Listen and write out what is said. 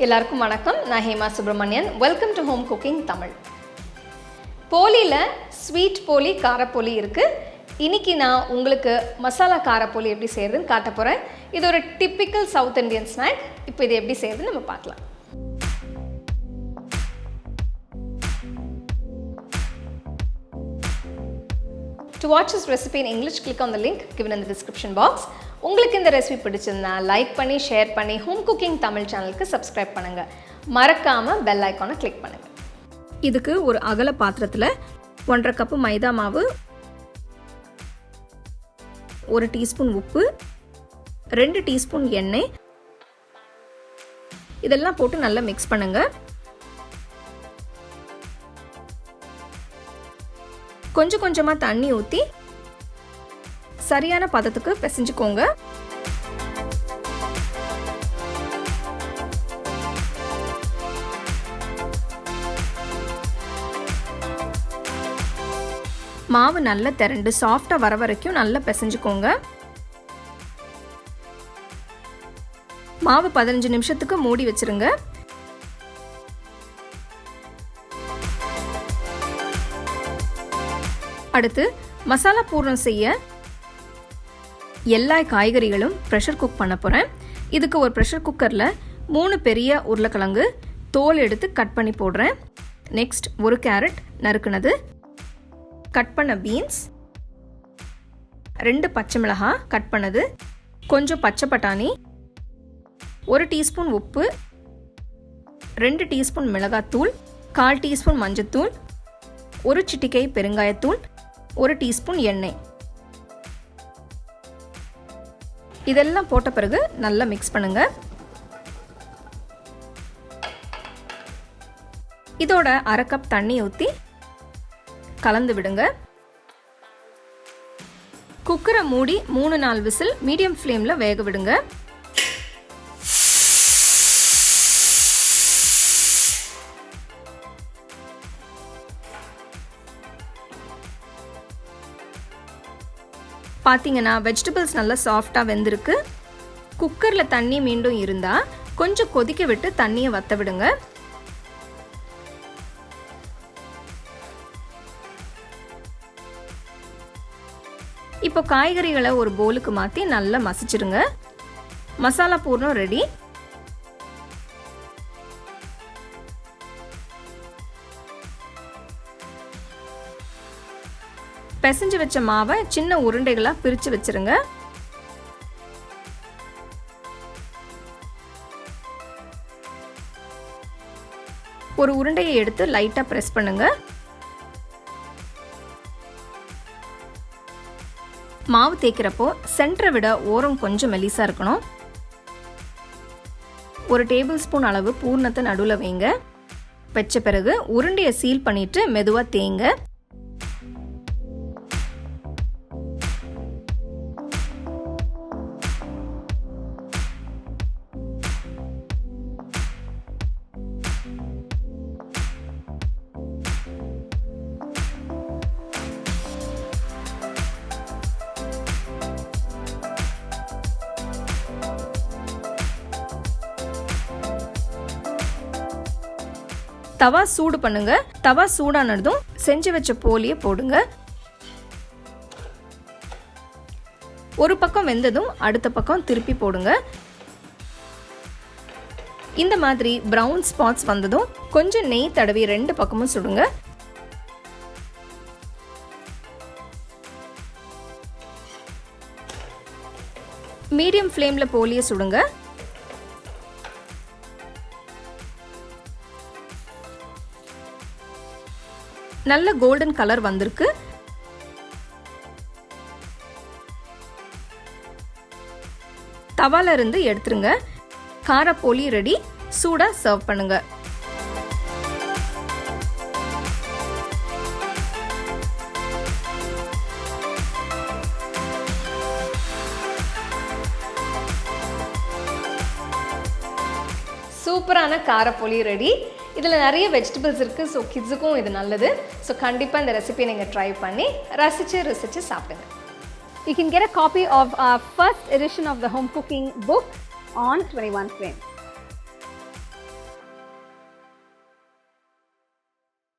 எல்லாருக்கும் வணக்கம். நான் Hema Subramanian. Welcome to home cooking Tamil. போலியில் ஸ்வீட் போலி, கார போலி இருக்குது. இன்றைக்கி நான் உங்களுக்கு மசாலா கார போலி எப்படி செய்கிறதுன்னு காட்ட போகிறேன். இது ஒரு டிப்பிக்கல் சவுத் இண்டியன் ஸ்நாக். இப்போ இது எப்படி செய்கிறதுன்னு நம்ம பார்க்கலாம். To watch this recipe in English, click on the link given in the description box. உங்களுக்கு இந்த ரெசிபி பிடிச்சிருந்தா லைக் பண்ணி, ஷேர் பண்ணி, ஹோம் குக்கிங் தமிழ் சேனலுக்கு சப்ஸ்கிரைப் பண்ணுங்கள். மறக்காமல் பெல் ஐக்கானை கிளிக் பண்ணுங்கள். இதுக்கு ஒரு அகல பாத்திரத்தில் 1.5 கப்பு மைதா மாவு, 1 டீஸ்பூன் உப்பு, 2 டீஸ்பூன் எண்ணெய், இதெல்லாம் போட்டு நல்லா மிக்ஸ் பண்ணுங்கள். கொஞ்சம் கொஞ்சமாக தண்ணி ஊற்றி சரியான பதத்துக்கு பிசைஞ்சுக்கோங்க. மாவு நல்லா திரண்டு சாஃப்டாக வர வரைக்கும் நல்லா பிசைஞ்சுக்கோங்க. மாவு 15 நிமிஷத்துக்கு மூடி வச்சிருங்க. அடுத்து மசாலா பூர்ணம் செய்ய எல்லா காய்கறிகளும் ப்ரெஷர் குக் பண்ண போகிறேன். இதுக்கு ஒரு ப்ரெஷர் குக்கரில் 3 பெரிய உருளைக்கிழங்கு தோல் எடுத்து கட் பண்ணி போடுறேன். நெக்ஸ்ட் 1 கேரட் நறுக்குனது, கட் பண்ண பீன்ஸ், 2 பச்சை மிளகாய் கட் பண்ணது, கொஞ்சம் பச்சை பட்டாணி, 1 டீஸ்பூன் உப்பு, 2 டீஸ்பூன் மிளகாத்தூள், 1/4 டீஸ்பூன் மஞ்சத்தூள், 1 சிட்டிகை பெருங்காயத்தூள், 1 டீஸ்பூன் எண்ணெய். இதெல்லாம் போட்ட பிறகு நல்லா மிக்ஸ் பண்ணுங்க. இதோட 1/2 கப் தண்ணி ஊற்றி கலந்து விடுங்க. குக்கரை மூடி 3-4 விசில் மீடியம் ஃப்ளேமில் வேக விடுங்க. பார்த்தீங்கன்னா வெஜிடபிள்ஸ் நல்லா சாஃப்டாக வெந்திருக்கு. குக்கரில் தண்ணி மீண்டும் இருந்தால் கொஞ்சம் கொதிக்க விட்டு தண்ணியை வற்ற விடுங்க. இப்போ காய்கறிகளை ஒரு பவுலுக்கு மாற்றி நல்லா மசிச்சிடுங்க. மசாலா பூர்ணம் ரெடி. பிசைஞ்சு வச்ச மாவை சின்ன உருண்டைகளாக பிரித்து வச்சிருங்க. ஒரு உருண்டையை எடுத்து லைட்டாக ப்ரெஸ் பண்ணுங்க. மாவு தேய்க்கிறப்போ சென்டரை விட ஓரம் கொஞ்சம் மெலிசாக இருக்கணும். 1 டேபிள் ஸ்பூன் அளவு பூர்ணத்தை நடுவில் வைங்க. வச்ச பிறகு உருண்டையை சீல் பண்ணிட்டு மெதுவாக தேய்ங்க. தவா சூடு பண்ணுங்க. தவா சூடானதும் செஞ்சு வச்ச போலியை போடுங்க. ஒரு பக்கம் வெந்ததும் அடுத்த பக்கம் திருப்பி போடுங்க. இந்த மாதிரி பிரவுன் ஸ்பாட்ஸ் வந்ததும் கொஞ்சம் நெய் தடவி 2 பக்கமும் சுடுங்க. மீடியம் ஃப்ளேமில் போலியை சுடுங்க. நல்ல கோல்டன் கலர் வந்திருக்கு. தவால இருந்து எடுத்துருங்க. கார போலி ரெடி. சூடா சர்வ் பண்ணுங்க. சூப்பரான கார போலி ரெடி. இதில் நிறைய வெஜிடபிள்ஸ் இருக்குது. ஸோ கிட்ஸுக்கும் இது நல்லது. ஸோ கண்டிப்பாக இந்த ரெசிபியை நீங்கள் ட்ரை பண்ணி ரசித்து சாப்பிடுங்க. You can get a copy of our first edition of the home cooking book on 21 frames.